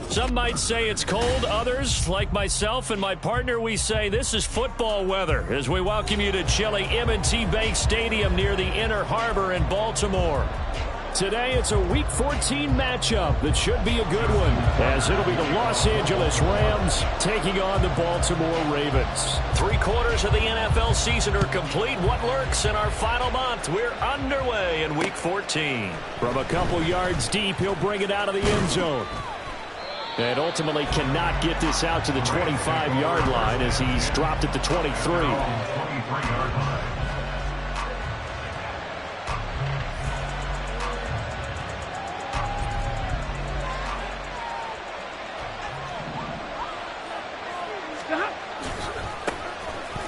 Some might say it's cold. Others, like myself and my partner, we say this is football weather as we welcome you to chilly M&T Bank Stadium near the Inner Harbor in Baltimore. Today, it's a Week 14 matchup that should be a good one, as it'll be the Los Angeles Rams taking on the Baltimore Ravens. 3/4 of the NFL season are complete. What lurks in our final month? We're underway in Week 14. From a couple yards deep, he'll bring it out of the end zone. And ultimately cannot get this out to the 25-yard line as he's dropped at the 23.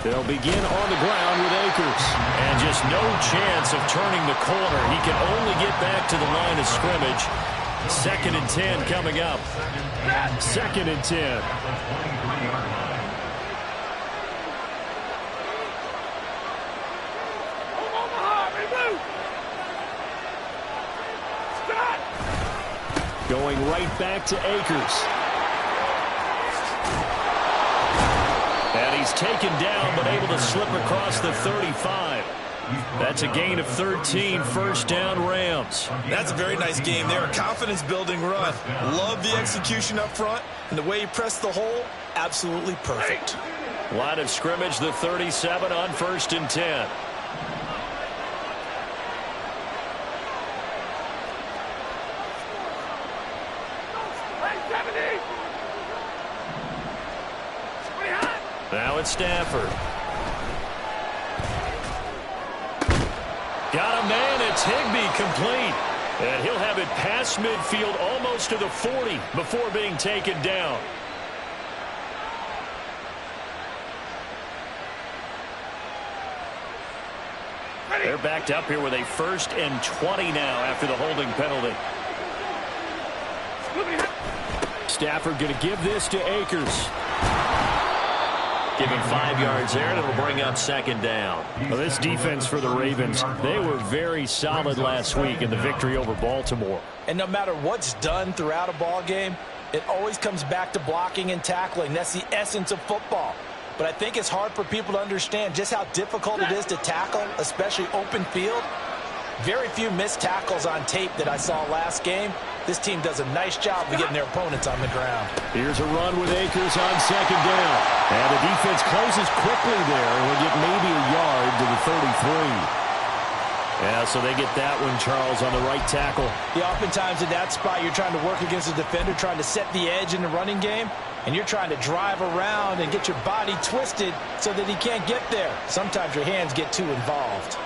They'll begin on the ground with Akers. And just no chance of turning the corner. He can only get back to the line of scrimmage. 2nd and 10 coming up. 2nd and 10. Going right back to Akers. And he's taken down but able to slip across the 35. That's a gain of 13, first down Rams. That's a very nice game there. Confidence-building run. Love the execution up front. And the way he pressed the hole, absolutely perfect. Line of scrimmage, the 37 on 1st and 10. Now it's Stafford. Got a man, it's Higbee, complete. And he'll have it past midfield almost to the 40 before being taken down. They're backed up here with a 1st and 20 now after the holding penalty. Stafford going to give this to Akers. Give him 5 yards there, and it'll bring up 2nd down. Well, this defense for the Ravens, they were very solid last week in the victory over Baltimore. And no matter what's done throughout a ball game, it always comes back to blocking and tackling. That's the essence of football. But I think it's hard for people to understand just how difficult it is to tackle, especially open field. Very few missed tackles on tape that I saw last game. This team does a nice job of getting their opponents on the ground. Here's a run with Akers on 2nd down. And the defense closes quickly there. We'll get maybe a yard to the 33. Yeah, so they get that one, Charles, on the right tackle. Yeah, oftentimes in that spot, you're trying to work against a defender, trying to set the edge in the running game, and you're trying to drive around and get your body twisted so that he can't get there. Sometimes your hands get too involved.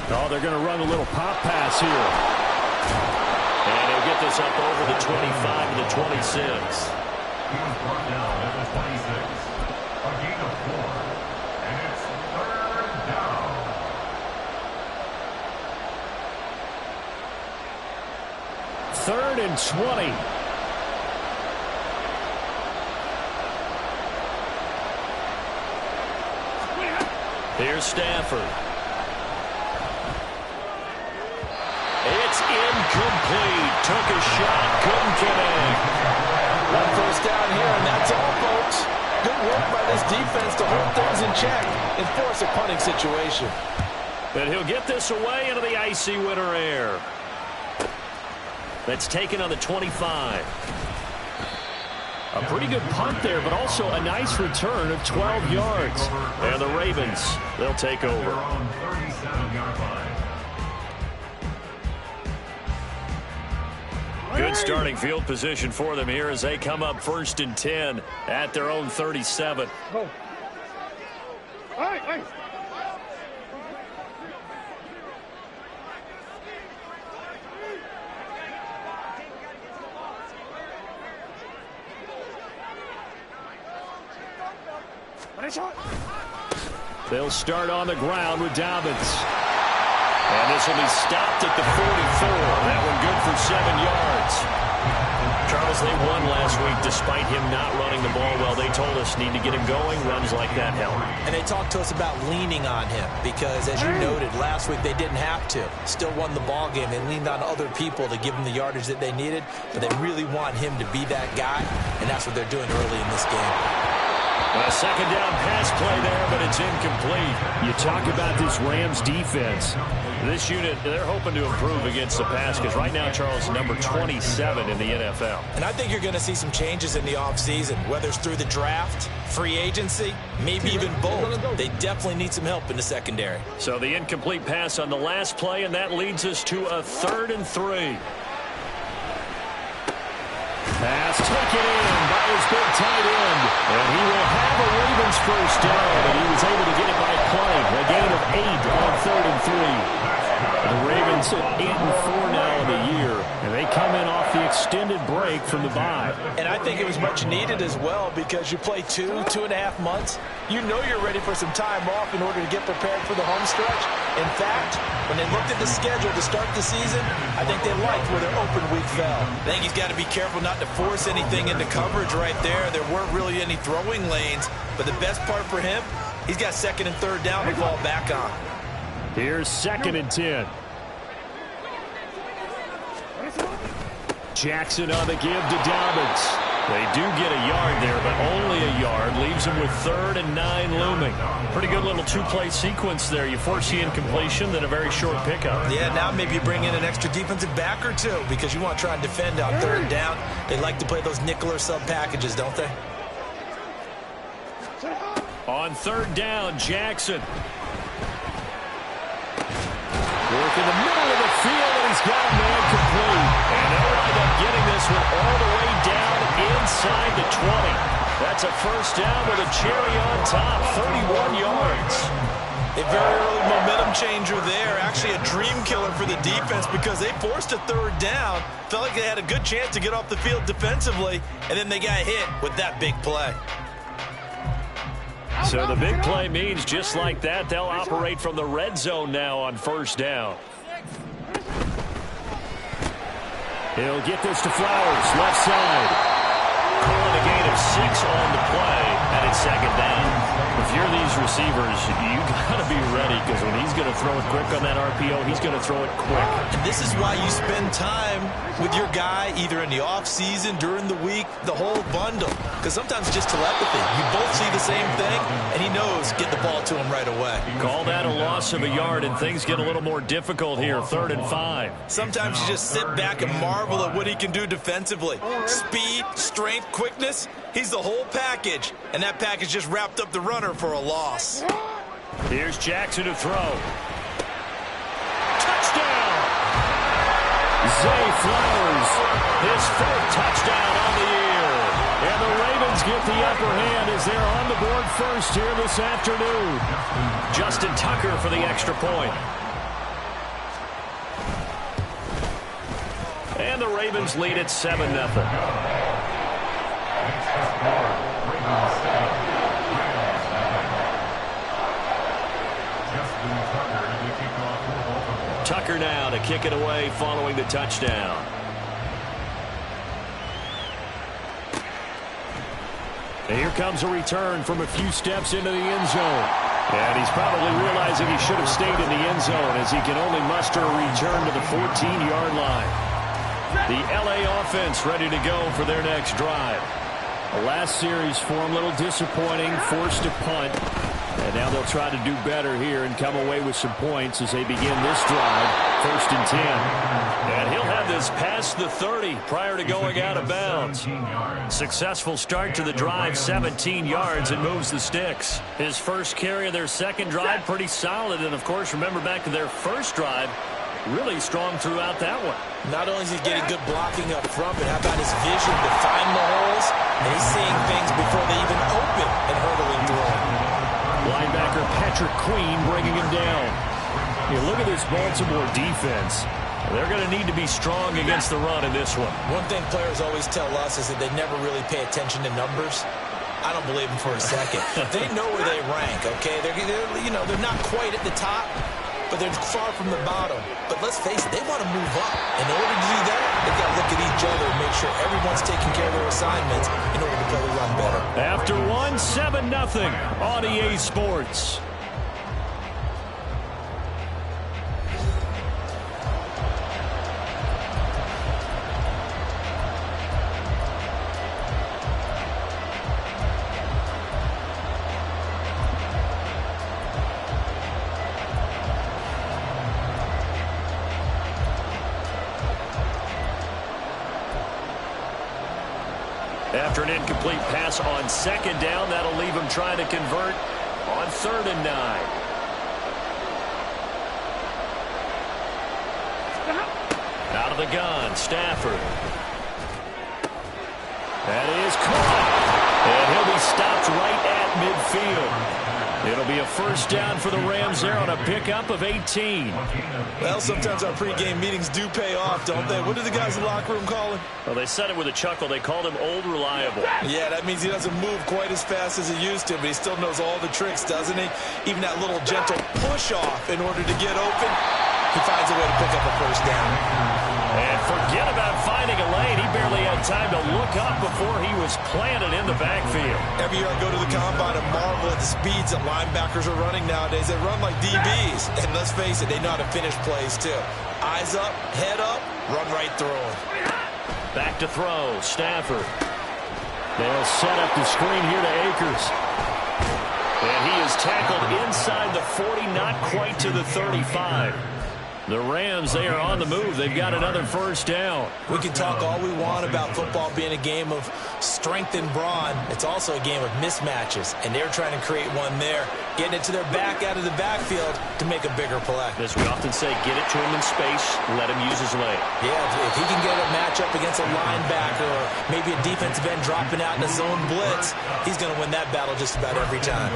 Oh, they're going to run a little pop pass here. And he'll get this up over the 25 to the 26. He was brought down at the 26. A gain of 4. And it's 3rd down. 3rd and 20. Here's Stafford. It's incomplete. Took a shot, couldn't connect. 1 first down here, and that's all, folks. Good work by this defense to hold things in check and force a punting situation. And he'll get this away into the icy winter air. That's taken on the 25. A pretty good punt there, but also a nice return of 12 yards. And the Ravens, they'll take over. Good starting field position for them here as they come up 1st and 10 at their own 37. Oh. Hey. They'll start on the ground with Dobbins. And this will be stopped at the 44. That one good for 7 yards. Charles, they won last week despite him not running the ball well. They told us need to get him going. Runs like that help. And they talked to us about leaning on him because, as you noted, last week they didn't have to. Still won the ball game. They leaned on other people to give them the yardage that they needed, but they really want him to be that guy, and that's what they're doing early in this game. A second down pass play there, but it's incomplete. You talk about this Rams defense. This unit, they're hoping to improve against the pass because right now, Charles, number 27 in the NFL. And I think you're going to see some changes in the offseason, whether it's through the draft, free agency, maybe even both. They definitely need some help in the secondary. So the incomplete pass on the last play, and that leads us to a 3rd and 3. Pass taken in by his big tight end. And he will have a Ravens first down, and he was able to get it by play. A gain of 8 on 3rd and 3. The Ravens at 8-4 now in the year, and they come in off the extended break from the bye. And I think it was much needed as well because you play 2.5 months. You know you're ready for some time off in order to get prepared for the home stretch. In fact, when they looked at the schedule to start the season, I think they liked where their open week fell. I think he's got to be careful not to force anything into coverage right there. There weren't really any throwing lanes, but the best part for him, he's got 2nd and 3rd down to fall back on. Here's 2nd and 10. Jackson on the give to Dobbins. They do get a yard there, but only a yard. Leaves them with 3rd and 9 looming. Pretty good little 2-play sequence there. You force the incompletion, then a very short pickup. Yeah, now maybe you bring in an extra defensive back or two because you want to try and defend on 3rd down. They like to play those nickel or sub packages, don't they? On 3rd down, Jackson. Work in the middle of the field, and he's got a man complete. And they'll wind up getting this one all the way down inside the 20. That's a first down with a cherry on top, 31 yards. A very early momentum changer there. Actually a dream killer for the defense because they forced a 3rd down. Felt like they had a good chance to get off the field defensively, and then they got hit with that big play. So the big play means just like that, they'll operate from the red zone now on 1st down. He'll get this to Flowers, left side. Calling a gain of 6 on the play, and it's 2nd down. If you're these receivers, you got to be ready because when he's going to throw it quick on that RPO, he's going to throw it quick. And this is why you spend time with your guy either in the offseason, during the week, the whole bundle. Because sometimes it's just telepathy. You both see the same thing, and he knows get the ball to him right away. Call that a loss of a yard, and things get a little more difficult here, 3rd and 5. Sometimes you just sit back and marvel at what he can do defensively. Speed, strength, quickness, he's the whole package. And that package just wrapped up the runner for a loss. Here's Jackson to throw. Touchdown! Zay Flowers, his 4th touchdown on the year. And the Ravens get the upper hand as they're on the board first here this afternoon. Justin Tucker for the extra point. And the Ravens lead at 7-0. Tucker now to kick it away following the touchdown. And here comes a return from a few steps into the end zone. And he's probably realizing he should have stayed in the end zone as he can only muster a return to the 14-yard line. The LA offense ready to go for their next drive. The last series for him, a little disappointing, forced to punt. And now they'll try to do better here and come away with some points as they begin this drive, 1st and 10. And he'll have this past the 30 prior to going out of bounds. Successful start to the drive, 17 yards, and moves the sticks. His first carry of their second drive, pretty solid. And, of course, remember back to their first drive, really strong throughout that one. Not only is he getting good blocking up front, but how about his vision to find the holes? And he's seeing things before they even open and hurdling through them. Linebacker Patrick Queen bringing him down. You look at this Baltimore defense. They're going to need to be strong against the run in this one. One thing players always tell us is that they never really pay attention to numbers. I don't believe them for a second. They know where they rank, okay? They're not quite at the top, but they're far from the bottom. But let's face it, they want to move up. In order to do that, they've got to look at each other and make sure everyone's taking care of their assignments in order to play the run better. After 7-0 on EA Sports. After an incomplete pass on second down, that'll leave him trying to convert on 3rd and 9. Out of the gun, Stafford. That is caught. And he'll be stopped right at midfield. It'll be a first down for the Rams there on a pickup of 18. Well, sometimes our pregame meetings do pay off, don't they? What do the guys in the locker room call him? Well, they said it with a chuckle. They called him Old Reliable. Yeah, that means he doesn't move quite as fast as he used to, but he still knows all the tricks, doesn't he? Even that little gentle push-off in order to get open, he finds a way to pick up a first down. And forget about finding a lane. He barely had time to look up before he was planted in the backfield. Every year I go to the combine and marvel at the speeds that linebackers are running nowadays. They run like DBs. And let's face it, they know how to finish plays too. Eyes up, head up, run right through them. Back to throw, Stafford. They'll set up the screen here to Akers. And he is tackled inside the 40, not quite to the 35. The Rams, they are on the move. They've got another first down. We can talk all we want about football being a game of strength and brawn. It's also a game of mismatches, and they're trying to create one there, getting it to their back out of the backfield to make a bigger play. As we often say, get it to him in space, let him use his leg. Yeah, if he can get a matchup against a linebacker or maybe a defensive end dropping out in a zone blitz, he's going to win that battle just about every time.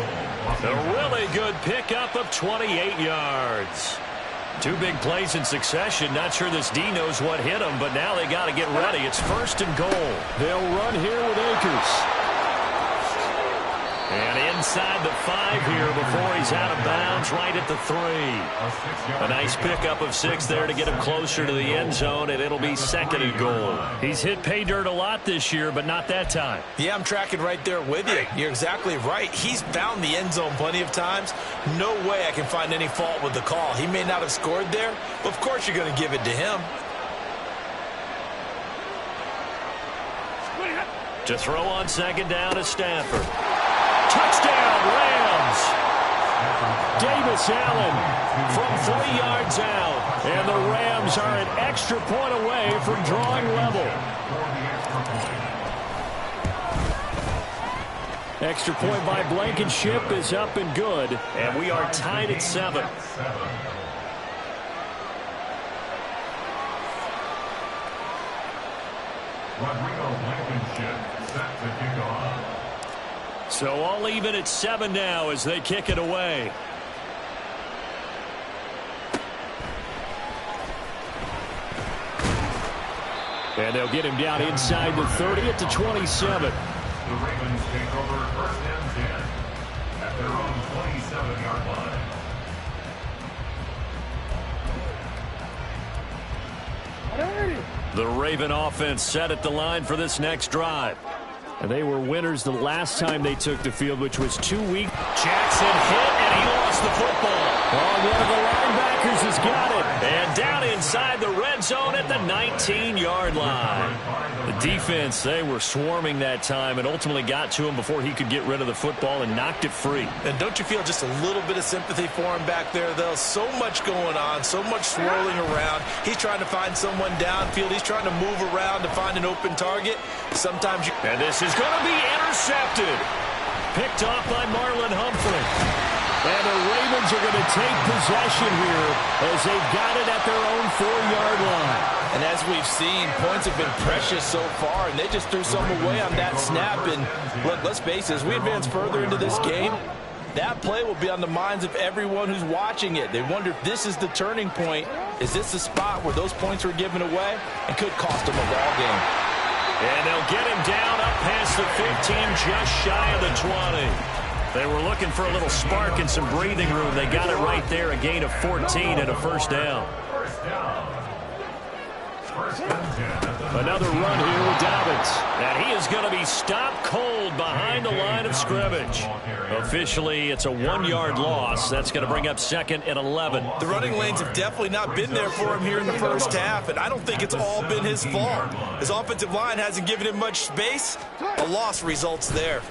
A really good pickup of 28 yards. 2 big plays in succession. Not sure this D knows what hit him, but now they got to get ready. It's 1st and goal. They'll run here with Akers. And inside the 5 here before he's out of bounds, right at the 3. A nice pickup of 6 there to get him closer to the end zone, and it'll be 2nd and goal. He's hit pay dirt a lot this year, but not that time. Yeah, I'm tracking right there with you. You're exactly right. He's found the end zone plenty of times. No way I can find any fault with the call. He may not have scored there, but of course you're going to give it to him. To throw on 2nd down is Stafford. Touchdown, Rams! Davis Allen from 3 yards out. And the Rams are an extra point away from drawing level. Extra point by Blankenship is up and good. And we are tied at 7. So all even at 7 now as they kick it away. And they'll get him down inside the 30 at the 27. The Ravens take over 1st and 10 at their own 27-yard line. The Raven offense set at the line for this next drive. And they were winners the last time they took the field, which was 2 weeks. Jackson hit, and he lost the football. Oh, one of the linebackers has got it. And down inside the red zone at the 19-yard line. The defense, they were swarming that time and ultimately got to him before he could get rid of the football and knocked it free. And don't you feel just a little bit of sympathy for him back there, though? So much going on, so much swirling around. He's trying to find someone downfield. He's trying to move around to find an open target. Sometimes you... And this is going to be intercepted. Picked off by Marlon Humphrey. And the Ravens are going to take possession here as they've got it at their own 4-yard line. And as we've seen, points have been precious so far, and they just threw some away on that snap. And look, let's face it, as we advance further into this game, that play will be on the minds of everyone who's watching it. They wonder if this is the turning point. Is this the spot where those points were given away and could cost them a ball game? And they'll get him down up past the 15, just shy of the 20. They were looking for a little spark and some breathing room. They got it right there, a gain of 14 and a first down. Another run here with Dobbins. And he is going to be stopped cold behind the line of scrimmage. Officially, it's a 1-yard loss. That's going to bring up second and 11. The running lanes have definitely not been there for him here in the first half, and I don't think it's all been his fault. His offensive line hasn't given him much space. A loss results there.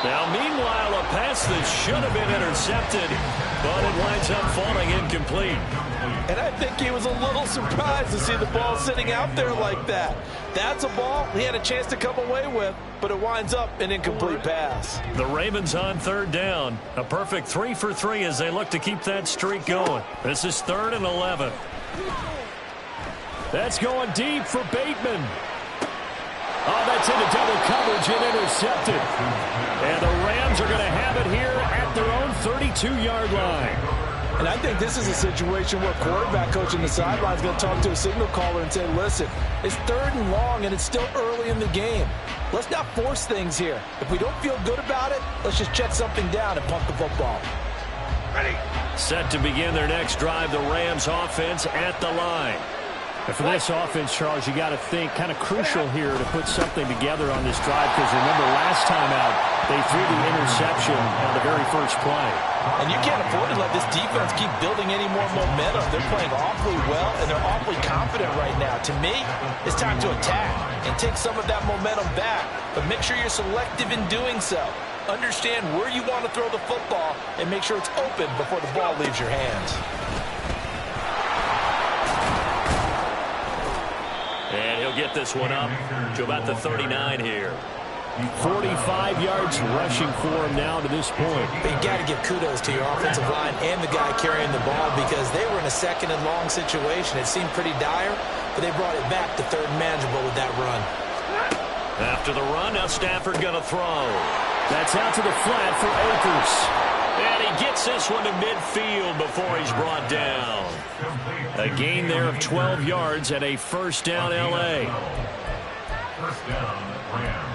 Now, meanwhile, a pass that should have been intercepted, but it winds up falling incomplete. And I think he was a little surprised to see the ball sitting out there like that. That's a ball he had a chance to come away with, but it winds up an incomplete pass. The Ravens on third down. A perfect 3 for 3 as they look to keep that streak going. This is 3rd and 11. That's going deep for Bateman. Oh, that's into double coverage and intercepted. And the Rams are going to have it here at their own 32-yard line. And I think this is a situation where quarterback coach on the sideline is going to talk to a signal caller and say, listen, it's 3rd and long and it's still early in the game. Let's not force things here. If we don't feel good about it, let's just check something down and pump the football. Ready. Set to begin their next drive, the Rams offense at the line. And for this offense, Charles, you got to think kind of crucial here to put something together on this drive, because remember last time out they threw the interception on the very first play. And you can't afford to let this defense keep building any more momentum. They're playing awfully well and they're awfully confident right now. To me, it's time to attack and take some of that momentum back, but make sure you're selective in doing so. Understand where you want to throw the football and make sure it's open before the ball leaves your hands. And he'll get this one up to about the 39 here. 45 yards rushing for him now to this point. But you got to give kudos to your offensive line and the guy carrying the ball, because they were in a 2nd and long situation. It seemed pretty dire, but they brought it back to 3rd and manageable with that run. After the run, now Stafford going to throw. That's out to the flat for Akers. And he gets this one to midfield before he's brought down. A gain there of 12 yards and a first down L.A. First down, Rams.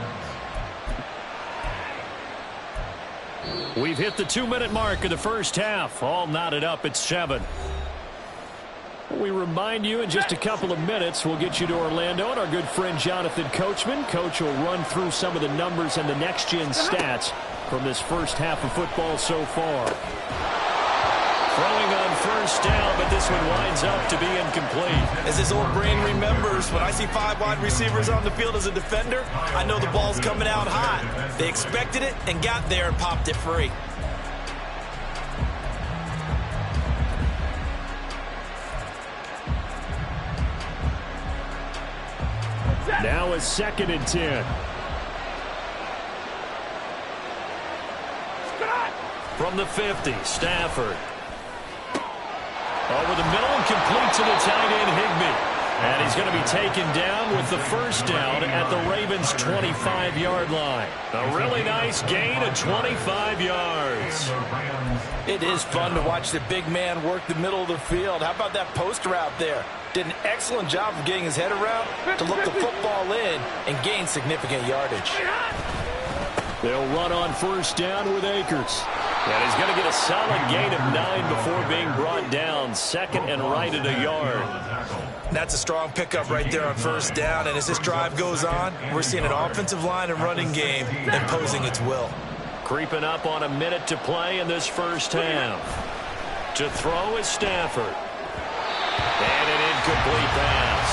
We've hit the 2-minute mark of the first half. All knotted up at 7. We remind you in just a couple of minutes we'll get you to Orlando and our good friend Jonathan Coachman. Coach will run through some of the numbers and the next-gen stats from this first half of football so far. Throwing on first down, but this one winds up to be incomplete. As his old brain remembers, when I see 5 wide receivers on the field as a defender, I know the ball's coming out hot. They expected it and got there and popped it free. Now a 2nd and 10. From the 50, Stafford. Over the middle and complete to the tight end, Higbee. And he's going to be taken down with the first down at the Ravens' 25-yard line. A really nice gain of 25 yards. It is fun to watch the big man work the middle of the field. How about that post route there? Did an excellent job of getting his head around to look the football in and gain significant yardage. They'll run on first down with Akers. And he's going to get a solid gain of 9 before being brought down. 2nd and right at a yard. That's a strong pickup right there on first down. And as this drive goes on, we're seeing an offensive line and running game imposing its will. Creeping up on a minute to play in this first half. To throw is Stafford. And an incomplete pass.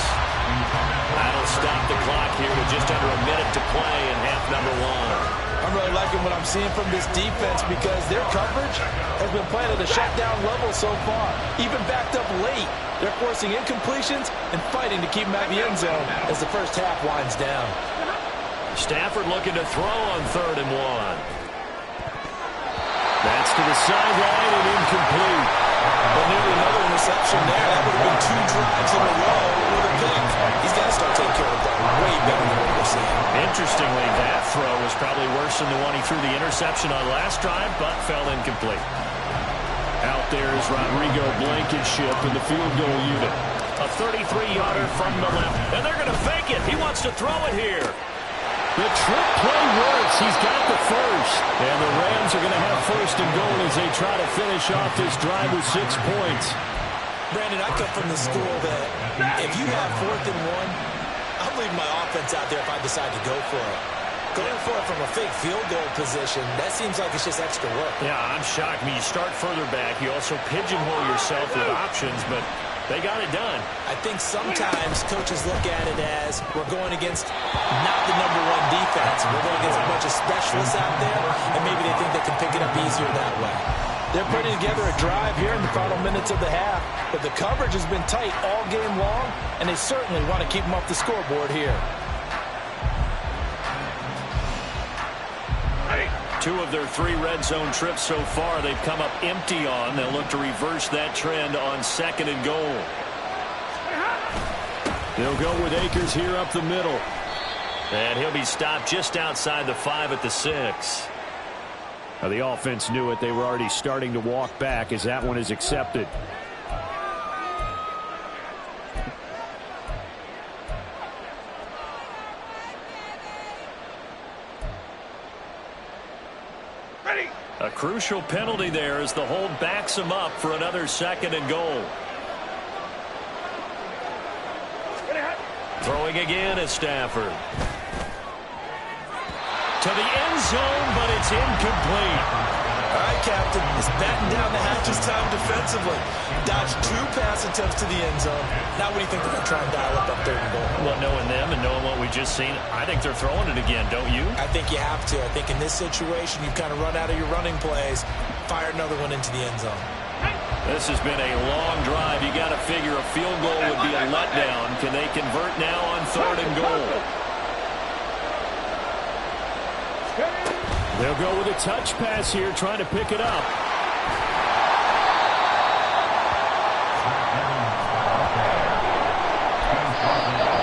That'll stop the clock here with just under a minute to play in half number 1. I'm really liking what I'm seeing from this defense, because their coverage has been playing at a shutdown level so far. Even backed up late, they're forcing incompletions and fighting to keep them out of the end zone as the first half winds down. Stafford looking to throw on 3rd and 1. That's to the sideline and incomplete. Well, nearly another interception there. That would have been 2 drives in a row with a pick. He's got to start taking care of that way better than what we're seeing. Interestingly, that throw was probably worse than the one he threw the interception on last drive, but fell incomplete. Out there is Rodrigo Blankenship in the field goal unit. A 33-yarder from the left. And they're going to fake it. He wants to throw it here. The trick play works. He's got the first. And the Rams are going to have first and goal as they try to finish off this drive with 6 points. Brandon, I come from the school that if you have 4th and 1, I'm leaving my offense out there if I decide to go for it. Going for it from a fake field goal position, that seems like it's just extra work. Yeah, I'm shocked. I mean, you start further back. You also pigeonhole yourself with options, but they got it done. I think sometimes coaches look at it as we're going against not the #1 defense. We're going against a bunch of specialists out there, and maybe they think they can pick it up easier that way. They're putting together a drive here in the final minutes of the half, but the coverage has been tight all game long, and they certainly want to keep them off the scoreboard here. 2 of their 3 red zone trips so far they've come up empty on. They'll look to reverse that trend on 2nd and goal. They'll go with Akers here up the middle. And he'll be stopped just outside the 5 at the 6. Now the offense knew it. They were already starting to walk back as that one is accepted. A crucial penalty there as the hold backs him up for another 2nd and goal. Throwing again is Stafford. To the end zone, but it's incomplete. All right, Captain. It's batten down the hatches time defensively. Dodged 2 pass attempts to the end zone. Now what do you think they're going to try and dial up on 3rd and goal? Well, knowing them and knowing what we just seen, I think they're throwing it again, don't you? I think you have to. I think in this situation, you kind of run out of your running plays, fire another one into the end zone. This has been a long drive. You got to figure a field goal would be a letdown. Can they convert now on 3rd and goal? They'll go with a touch pass here, trying to pick it up.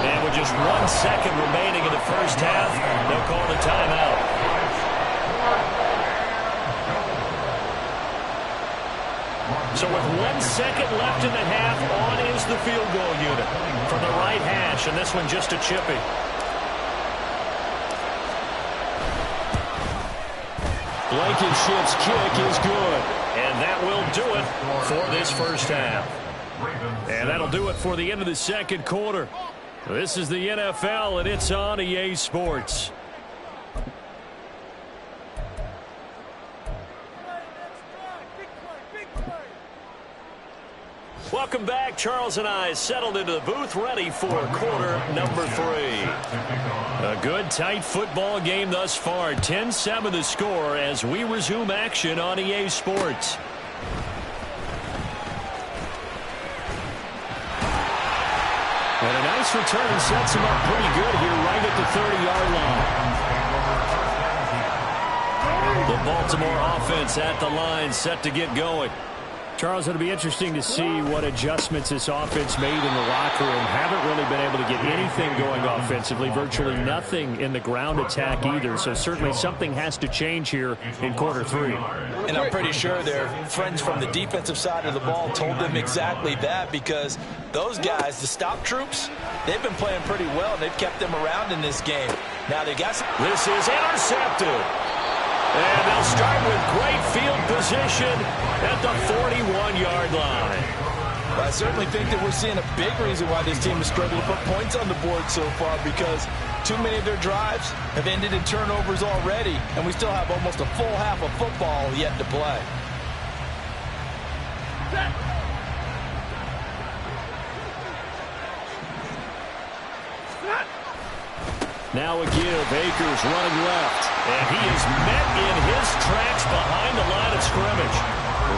And with just 1 second remaining in the first half, they'll call the timeout. So with 1 second left in the half, on is the field goal unit from the right hash, and this one just a chippy. Blankenship's kick is good. And that will do it for this first half. And that'll do it for the end of the 2nd quarter. This is the NFL, and it's on EA Sports. Welcome back. Charles and I settled into the booth, ready for quarter number 3. A good, tight football game thus far. 10-7 the score as we resume action on EA Sports. And a nice return sets him up pretty good here right at the 30-yard line. The Baltimore offense at the line, set to get going. Charles, it'll be interesting to see what adjustments this offense made in the locker room. Haven't really been able to get anything going offensively, virtually nothing in the ground attack either. So certainly something has to change here in quarter 3. And I'm pretty sure their friends from the defensive side of the ball told them exactly that, because those guys, the stop troops, they've been playing pretty well, and they've kept them around in this game. Now they got some... This is intercepted. And they'll start with great field position at the 41-yard line. I certainly think that we're seeing a big reason why this team has struggled to put points on the board so far, because too many of their drives have ended in turnovers already, and we still have almost a full half of football yet to play. Now a give. Akers running left. And he is met in his tracks behind the line of scrimmage.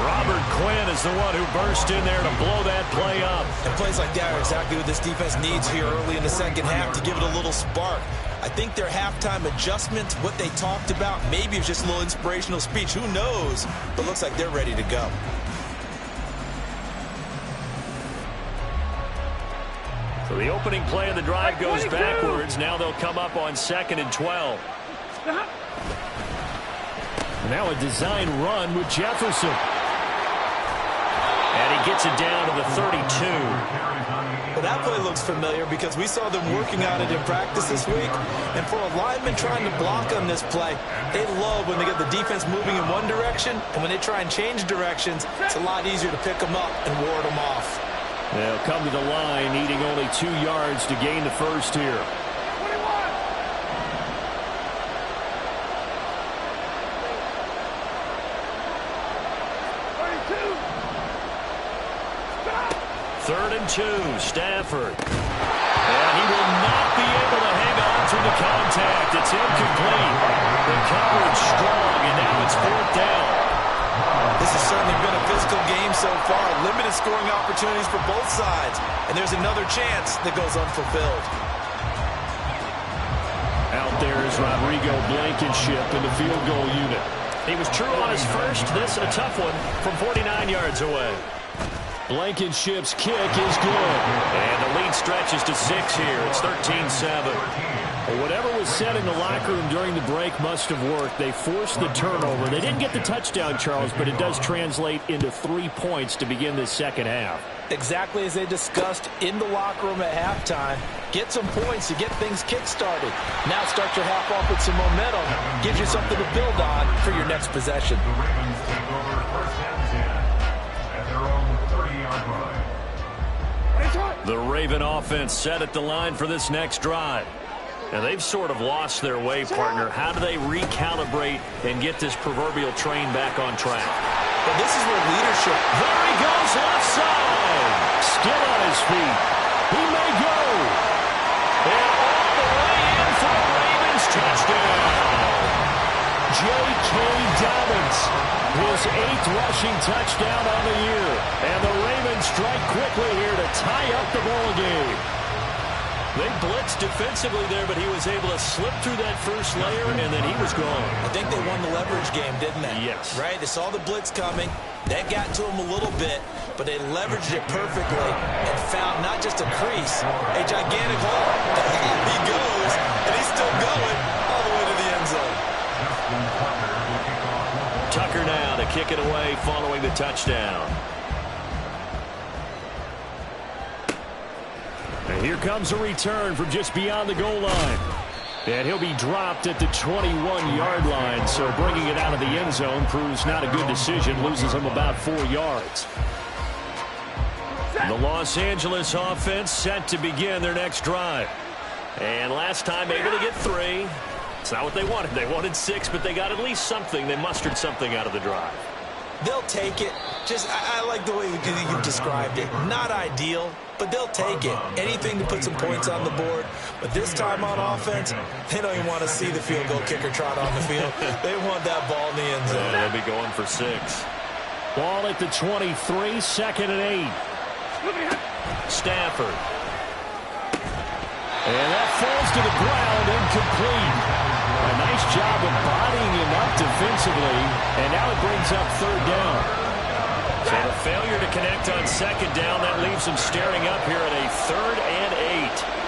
Robert Quinn is the one who burst in there to blow that play up. And plays like that are exactly what this defense needs here early in the second half to give it a little spark. I think their halftime adjustment, what they talked about, maybe it's just a little inspirational speech. Who knows? But looks like they're ready to go. So the opening play of the drive goes backwards. Now they'll come up on 2nd and 12. Now a design run with Jefferson. And he gets it down to the 32. Well, that play looks familiar because we saw them working on it in practice this week. And for a lineman trying to block on this play, they love when they get the defense moving in one direction, and when they try and change directions, it's a lot easier to pick them up and ward them off. They'll come to the line, needing only 2 yards to gain the first here. 3rd and 2, Stafford. And he will not be able to hang on through the contact. It's incomplete. The coverage strong, and now it's 4th down. This has certainly been a physical game so far. Limited scoring opportunities for both sides. And there's another chance that goes unfulfilled. Out there is Rodrigo Blankenship in the field goal unit. He was true on his first. This a tough one from 49 yards away. Blankenship's kick is good. And the lead stretches to 6 here. It's 13-7. Well, whatever was said in the locker room during the break must have worked. They forced the turnover. They didn't get the touchdown, Charles, but it does translate into 3 points to begin this second half. Exactly as they discussed in the locker room at halftime. Get some points to get things kick-started. Now start your half off with some momentum. Gives you something to build on for your next possession. The Ravens take over 1st and 10 at their own 30-yard line. The Raven offense set at the line for this next drive. And they've sort of lost their way, partner. How do they recalibrate and get this proverbial train back on track? But this is where leadership... There he goes, left side. Still on his feet. He may go. And all the way in for the Ravens touchdown. J.K. Dobbins, his 8th rushing touchdown on the year. And the Ravens strike quickly here to tie up the ball game. They blitzed defensively there, but he was able to slip through that first layer, and then he was gone. I think they won the leverage game, didn't they? Yes. Right? They saw the blitz coming. That got to them a little bit, but they leveraged it perfectly and found not just a crease, a gigantic hole. And he goes, and he's still going all the way to the end zone. Tucker now to kick it away following the touchdown. And here comes a return from just beyond the goal line. And he'll be dropped at the 21-yard line, so bringing it out of the end zone proves not a good decision, loses him about 4 yards. The Los Angeles offense set to begin their next drive. And last time able to get 3. It's not what they wanted. They wanted 6, but they got at least something. They mustered something out of the drive. They'll take it. I like the way you described it. Not ideal, but they'll take it. Anything to put some points on the board. But this time on offense, they don't even want to see the field goal kicker trot on the field. They want that ball in the end zone. They'll be going for 6. Ball at the 23, 2nd and 8. Stafford. And that falls to the ground, incomplete. A nice job of bodying him up defensively, and now it brings up 3rd down. So the failure to connect on 2nd down, that leaves him staring up here at a 3rd and 8.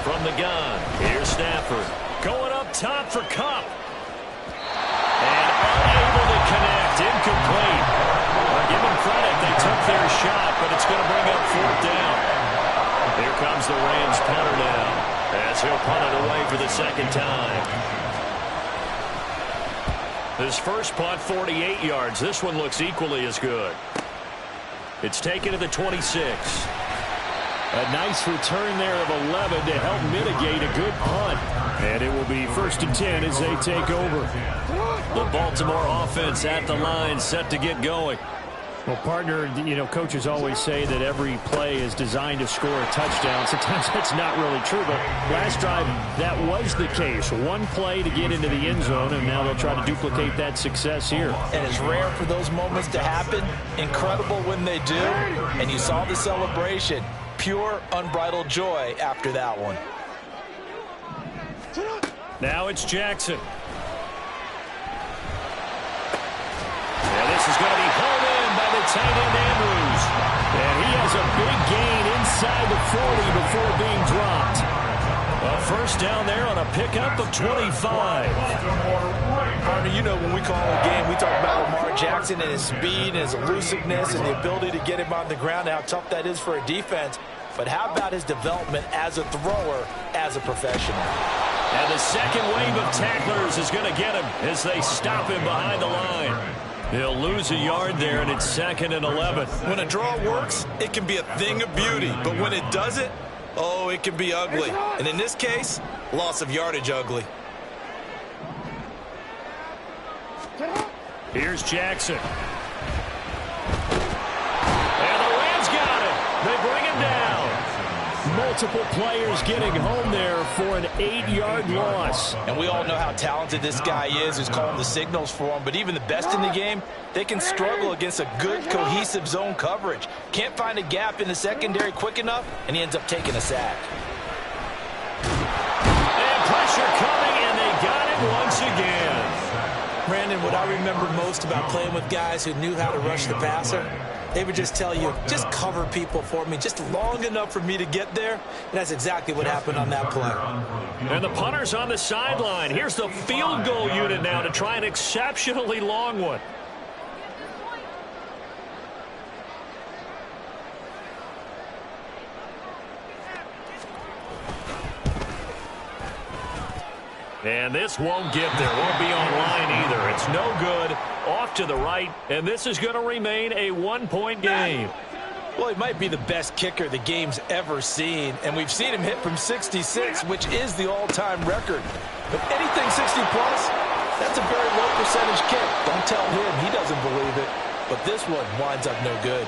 From the gun, here's Stafford. Going up top for Kupp. And unable to connect, incomplete. Well, give them credit, they took their shot, but it's going to bring up 4th down. Here comes the Rams punter now, as he'll punt it away for the 2nd time. His first punt, 48 yards. This one looks equally as good. It's taken to the 26. A nice return there of 11 to help mitigate a good punt. And it will be 1st and 10 as they take over. The Baltimore offense at the line, set to get going. Well, partner, coaches always say that every play is designed to score a touchdown. Sometimes that's not really true, but last drive, that was the case. One play to get into the end zone, and now they'll try to duplicate that success here. And it's rare for those moments to happen. Incredible when they do. And you saw the celebration. Pure, unbridled joy after that one. Now it's Jackson. And this is going to be home in by the tight end Andrews. And he has a big gain inside the 40 before being dropped. A first down there on a pickup of 25. Partner, you know when we call a game, we talk about Lamar Jackson and his speed and his elusiveness and the ability to get him on the ground and how tough that is for a defense. But how about his development as a thrower, as a professional? And the second wave of tacklers is going to get him as they stop him behind the line. He'll lose a yard there, and it's 2nd and 11. When a draw works, it can be a thing of beauty. But when it doesn't, oh, it can be ugly. And in this case, loss of yardage ugly. Here's Jackson. And the Rams got it. They bring him down. Multiple players getting home there for an 8-yard loss. And we all know how talented this guy is who's calling the signals for him. But even the best in the game, they can struggle against a good, cohesive zone coverage. Can't find a gap in the secondary quick enough, and he ends up taking a sack. And pressure coming, and they got it once again. Brandon, what I remember most about playing with guys who knew how to rush the passer, they would just tell you, just cover people for me, just long enough for me to get there. And that's exactly what happened on that play. And the punter's on the sideline. Here's the field goal unit now to try an exceptionally long one. And this won't get there. Won't be online either. It's no good. Off to the right. And this is going to remain a 1-point game. Well, he might be the best kicker the game's ever seen. And we've seen him hit from 66, which is the all-time record. But anything 60-plus, that's a very low percentage kick. Don't tell him he doesn't believe it. But this one winds up no good.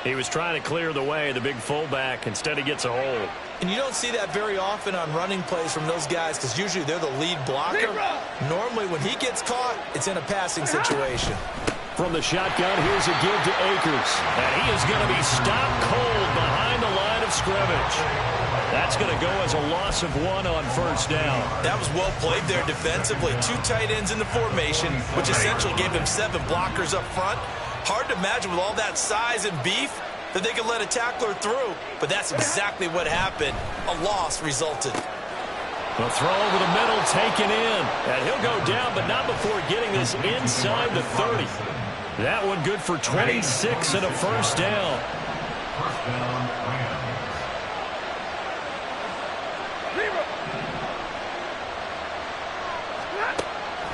He was trying to clear the way, the big fullback. Instead, he gets a hold. And you don't see that very often on running plays from those guys because usually they're the lead blocker. Normally, when he gets caught, it's in a passing situation. From the shotgun, here's a give to Akers. And he is going to be stopped cold behind the line of scrimmage. That's going to go as a loss of 1 on first down. That was well played there defensively. 2 tight ends in the formation, which essentially gave him 7 blockers up front. Hard to imagine with all that size and beef that they could let a tackler through, but that's exactly what happened. A loss resulted. The throw over the middle taken in, and he'll go down, but not before getting this inside the 30. That one good for 26 and a first down. First down,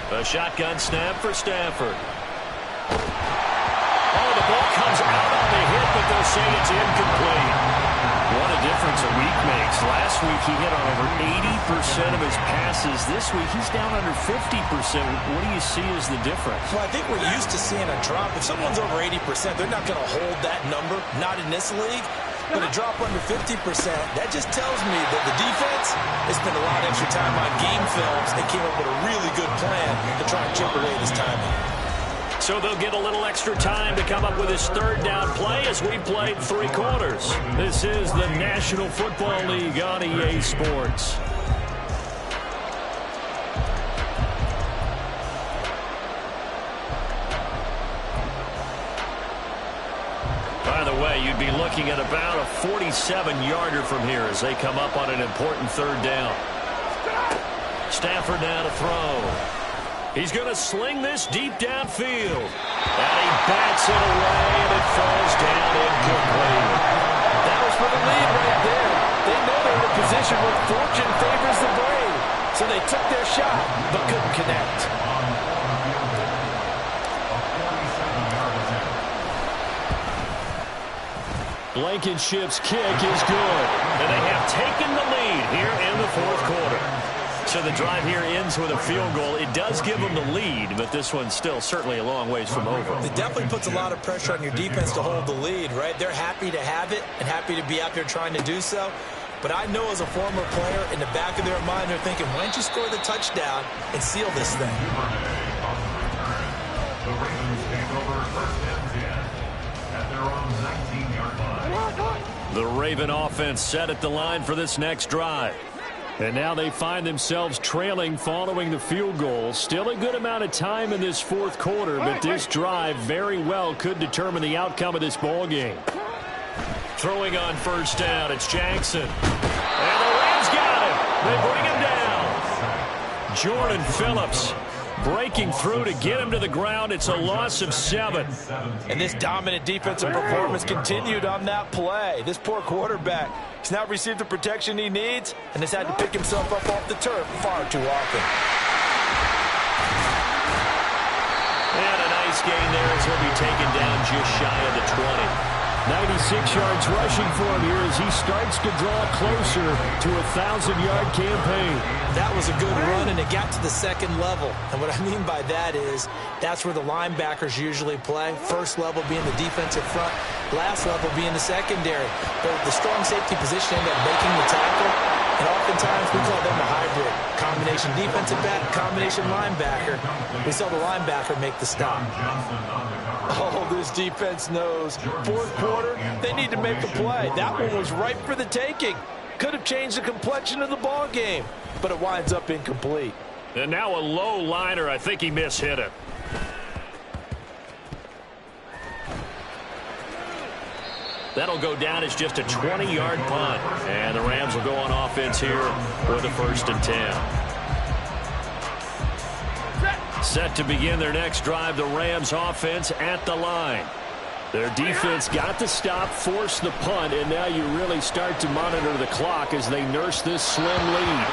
A shotgun snap for Stafford. Oh, the ball comes out on the hit, but they'll say it's incomplete. What a difference a week makes. Last week he hit on over 80% of his passes. This week he's down under 50%. What do you see as the difference? Well, I think we're used to seeing a drop. If someone's over 80%, they're not going to hold that number, not in this league. But a drop under 50%, that just tells me that the defense has spent a lot of extra time on game films and came up with a really good plan to try and chip away this timing. So they'll get a little extra time to come up with his third down play as we played 3 quarters. This is the National Football League on EA Sports. By the way, you'd be looking at about a 47-yarder from here as they come up on an important third down. Stafford now to throw. He's going to sling this deep downfield. And he bats it away, and it falls down incomplete. That was for the lead right there. They know they're in a position where fortune favors the brave. So they took their shot, but couldn't connect. Blankenship's kick is good. And they have taken the lead here in the fourth quarter. So the drive here ends with a field goal. It does give them the lead, but this one's still certainly a long ways from over. It definitely puts a lot of pressure on your defense to hold the lead, right? They're happy to have it and happy to be out there trying to do so. But I know as a former player, in the back of their mind, they're thinking, why don't you score the touchdown and seal this thing? The Ravens take over first and 10 at their own 19-yard line. The Raven offense set at the line for this next drive. And now they find themselves trailing following the field goal. Still a good amount of time in this fourth quarter, but this drive very well could determine the outcome of this ball game. Throwing on first down, it's Jackson. And the Rams got him. They bring him down. Jordan Phillips breaking through to get him to the ground. It's a loss of 7. And this dominant defensive performance continued on that play. This poor quarterback, he's not received the protection he needs and has had to pick himself up off the turf far too often. And a nice gain there as he'll be taken down just shy of the 20. 96 yards rushing for him here as he starts to draw closer to a 1,000-yard campaign. That was a good run, and it got to the second level. And what I mean by that is that's where the linebackers usually play. First level being the defensive front, last level being the secondary. But the strong safety position ended up making the tackle, and oftentimes we call them a hybrid. Combination defensive back, combination linebacker. We saw the linebacker make the stop. Oh, this defense knows. Fourth quarter, they need to make a play. That one was ripe for the taking. Could have changed the complexion of the ball game, but it winds up incomplete. And now a low liner. I think he mishit it. That'll go down as just a 20-yard punt. And the Rams will go on offense here with a 1st and 10. Set to begin their next drive, the Rams offense at the line. Their defense got the stop, forced the punt, and now you really start to monitor the clock as they nurse this slim lead.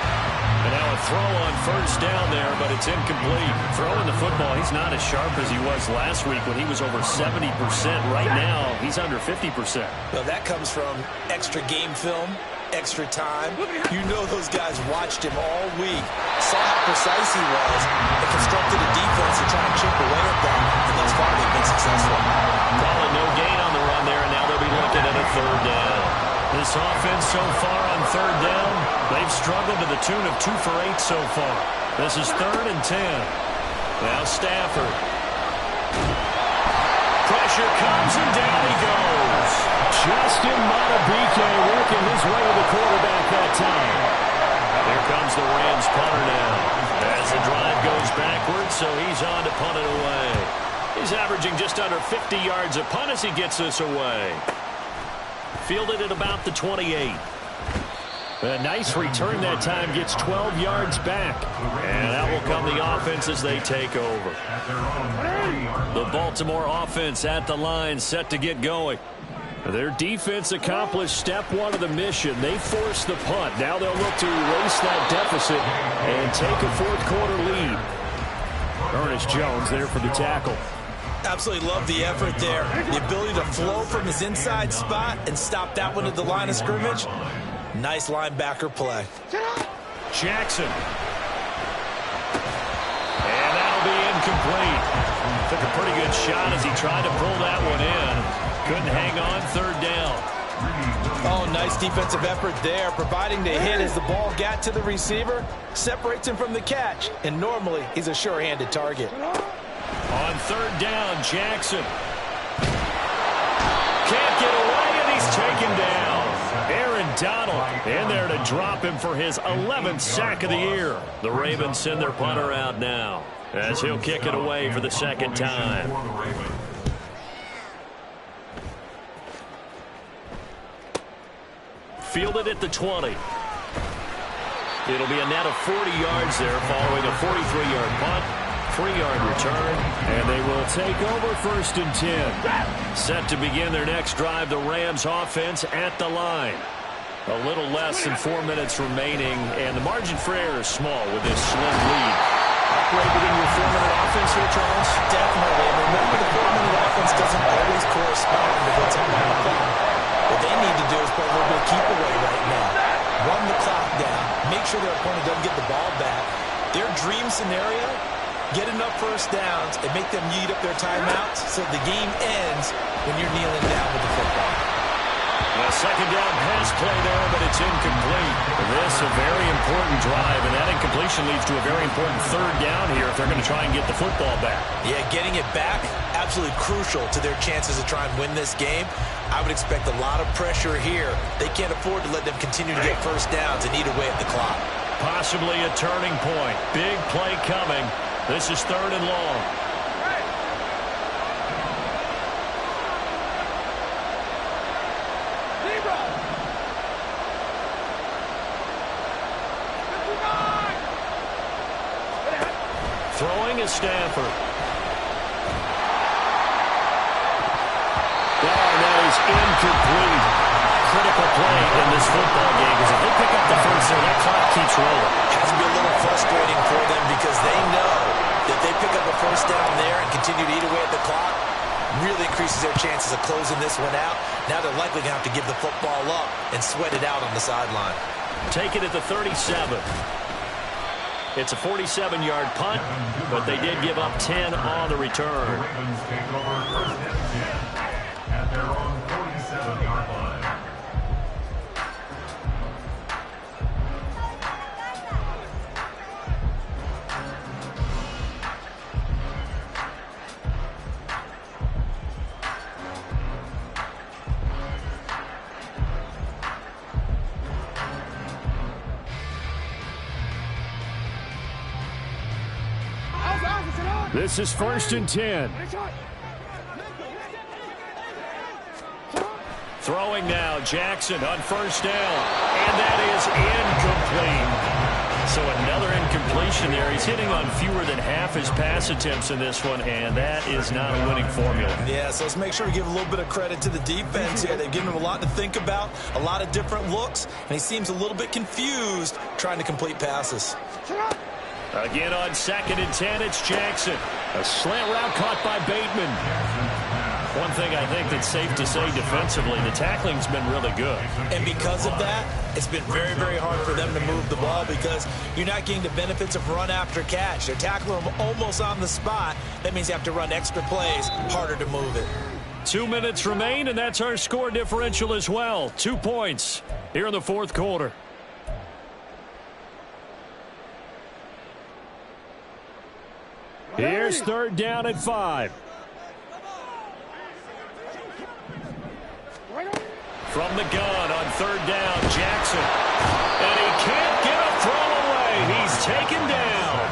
And now a throw on first down there, but it's incomplete. Throwing the football, he's not as sharp as he was last week when he was over 70%. Right now, he's under 50%. Well, that comes from extra game film, extra time. You know those guys watched him all week, saw how precise he was, and constructed a defense to try and chip away at that, and thus far they've been successful. Calling no gain on the run there, and now they'll be looking at a 3rd down. This offense so far on 3rd down, they've struggled to the tune of 2 for 8 so far. This is 3rd and 10. Now Stafford. Pressure comes, and down he goes. Justin Madubuike working his way to the quarterback that time. Here comes the Rams punter now. As the drive goes backwards, so he's on to punt it away. He's averaging just under 50 yards a punt as he gets this away. Fielded at about the 28. A nice return that time, gets 12 yards back. And that will come the offense as they take over. The Baltimore offense at the line, set to get going. Their defense accomplished step 1 of the mission. They forced the punt. Now they'll look to erase that deficit and take a fourth quarter lead. Ernest Jones there for the tackle. Absolutely love the effort there. The ability to flow from his inside spot and stop that one at the line of scrimmage. Nice linebacker play. Jackson. And that'll be incomplete. Took a pretty good shot as he tried to pull that one in. Couldn't hang on, 3rd down. Oh, nice defensive effort there, providing the hit as the ball got to the receiver, separates him from the catch, and normally he's a sure-handed target. On 3rd down, Jackson. Can't get away, and he's taken down. Aaron Donald in there to drop him for his 11th sack of the year. The Ravens send their punter out now as he'll kick it away for the 2nd time. Fielded at the 20. It'll be a net of 40 yards there following a 43-yard punt, 3-yard return, and they will take over 1st and 10. Set to begin their next drive, the Rams offense at the line. A little less than 4 minutes remaining, and the margin for error is small with this slim lead. Operate within your 4-minute offense here, Charles? Definitely. And remember, the 4-minute offense doesn't always correspond to what's on the clock. What they need to do is play a little bit of keep away right now. Run the clock down. Make sure their opponent doesn't get the ball back. Their dream scenario, get enough first downs and make them eat up their timeouts so the game ends when you're kneeling down with the football. A second down pass play there, but it's incomplete. This a very important drive, and that incompletion leads to a very important third down here if they're going to try and get the football back. Yeah, getting it back, absolutely crucial to their chances to try and win this game. I would expect a lot of pressure here. They can't afford to let them continue to get first downs and eat away at the clock. Possibly a turning point. Big play coming. This is 3rd and long. Throwing is Stafford. And that is incomplete. Critical play in this football game because if they pick up the first there, that clock keeps rolling. Has to be a little frustrating for them because they know that they pick up a first down there and continue to eat away at the clock, really increases their chances of closing this one out. Now they're likely going to have to give the football up and sweat it out on the sideline. Take it at the 37. It's a 47-yard punt, but they did give up 10 on the return. The Ravens take over 1st and 10 at their own 47-yard line. This is 1st and 10. Throwing now, Jackson on 1st down. And that is incomplete. So another incompletion there. He's hitting on fewer than half his pass attempts in this one, and that is not a winning formula. Yeah, so let's make sure we give a little bit of credit to the defense here. They've given him a lot to think about, a lot of different looks, and he seems a little bit confused trying to complete passes. Again on 2nd and 10, it's Jackson. A slant route caught by Bateman. One thing I think that's safe to say defensively, the tackling's been really good. And because of that, it's been very, very hard for them to move the ball because you're not getting the benefits of run after catch. They're tackling them almost on the spot. That means you have to run extra plays, harder to move it. 2 minutes remain, and that's our score differential as well. 2 points here in the 4th quarter. Here's 3rd down at 5. From the gun on 3rd down, Jackson. And he can't get a throw away. He's taken down.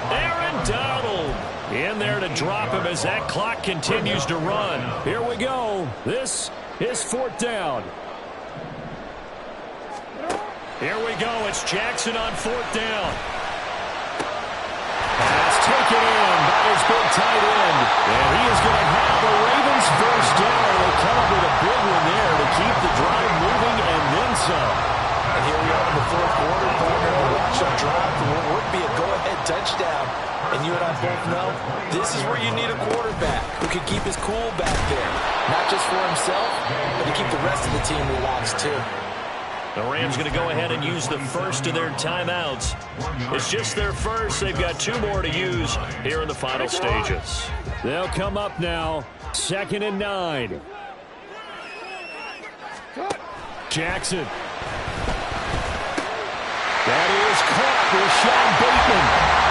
Aaron Donald in there to drop him as that clock continues to run. Here we go. This is 4th down. Here we go. It's Jackson on 4th down. That's taken in by his big tight end. And he is going to have the Ravens first down. They'll come up with a big one there to keep the drive moving and then some. And here we are in the 4th quarter, partner. We're watching a drive for what would be a go-ahead touchdown. And you and I both know this is where you need a quarterback who can keep his cool back there. Not just for himself, but to keep the rest of the team relaxed too. The Rams going to go ahead and use the first of their timeouts. It's just their first. They've got 2 more to use here in the final stages. They'll come up now. 2nd and 9. Jackson. That is caught with Sean Bateman.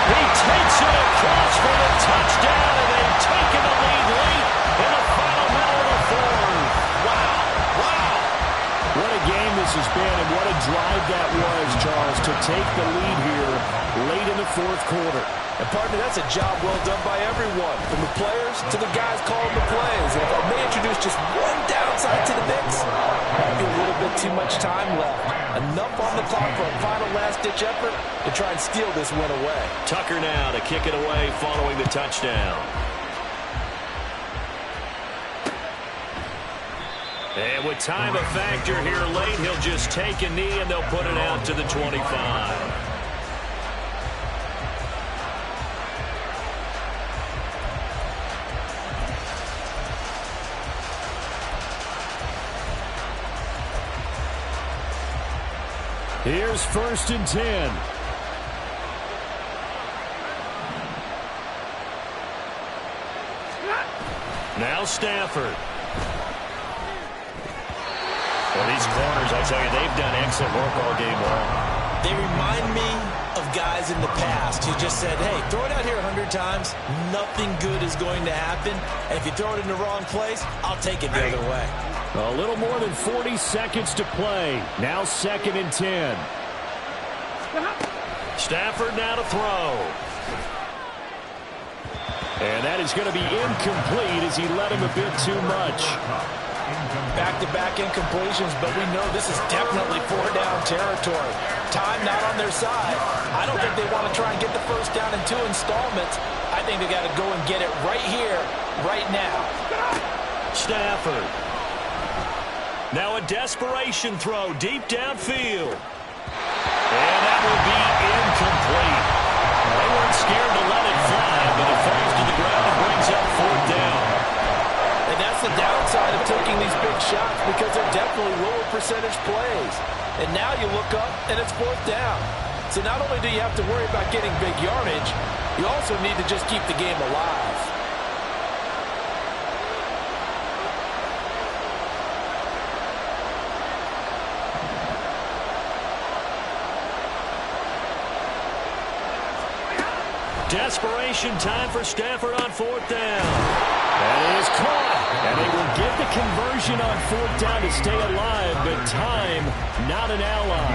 He takes it across for the touchdown, and they've taken the lead late in the final minute of the 4th. Wow. What a game this has been, and what a drive that was, Charles, to take the lead here late in the 4th quarter. And, partner, that's a job well done by everyone, from the players to the guys calling the plays. And if I may introduce just one downside to the mix, might be a little bit too much time left. Enough on the clock for a final last-ditch effort to try and steal this win away. Tucker now to kick it away following the touchdown. And with time a factor here late, he'll just take a knee and they'll put it out to the 25. Here's 1st and 10. Now Stafford. Well, these corners, I tell you, they've done excellent work all game long. They remind me of guys in the past who just said, hey, throw it out here 100 times, nothing good is going to happen. And if you throw it in the wrong place, I'll take it the other way. A little more than 40 seconds to play. Now 2nd and 10. Stafford now to throw. And that is going to be incomplete as he led him a bit too much. Back-to-back incompletions, but we know this is definitely 4-down territory. Time not on their side. I don't think they want to try and get the first down in 2 installments. I think they got to go and get it right here, right now. Stafford. Now a desperation throw deep downfield. And that will be incomplete. They weren't scared to let it fly, but it falls to the ground and brings up 4th down. And that's the downside of taking these big shots because they're definitely lower percentage plays. And now you look up and it's 4th down. So not only do you have to worry about getting big yardage, you also need to just keep the game alive. Desperation time for Stafford on 4th down. That is caught. And they will get the conversion on 4th down to stay alive, but time not an ally.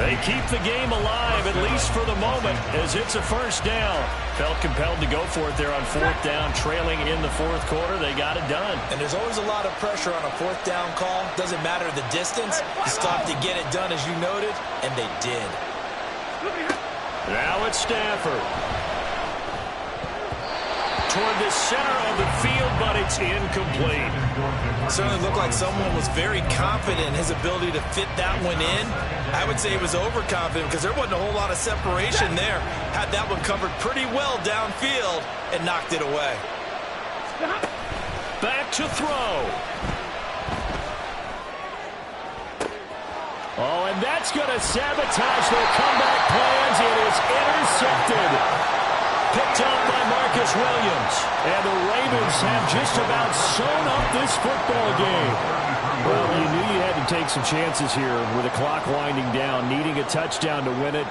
They keep the game alive, at least for the moment, as it's a 1st down. Felt compelled to go for it there on 4th down, trailing in the 4th quarter. They got it done. And there's always a lot of pressure on a 4th down call. Doesn't matter the distance. You still have to get it done, as you noted, and they did. Now it's Stafford. Toward the center of the field, but it's incomplete. Certainly looked like someone was very confident in his ability to fit that one in. I would say he was overconfident because there wasn't a whole lot of separation there. Had that one covered pretty well downfield and knocked it away. Back to throw. Oh, and that's going to sabotage their comeback plans. It is intercepted. Picked up by Marcus Williams. And the Ravens have just about sewn up this football game. Well, you knew you had to take some chances here with the clock winding down, needing a touchdown to win it.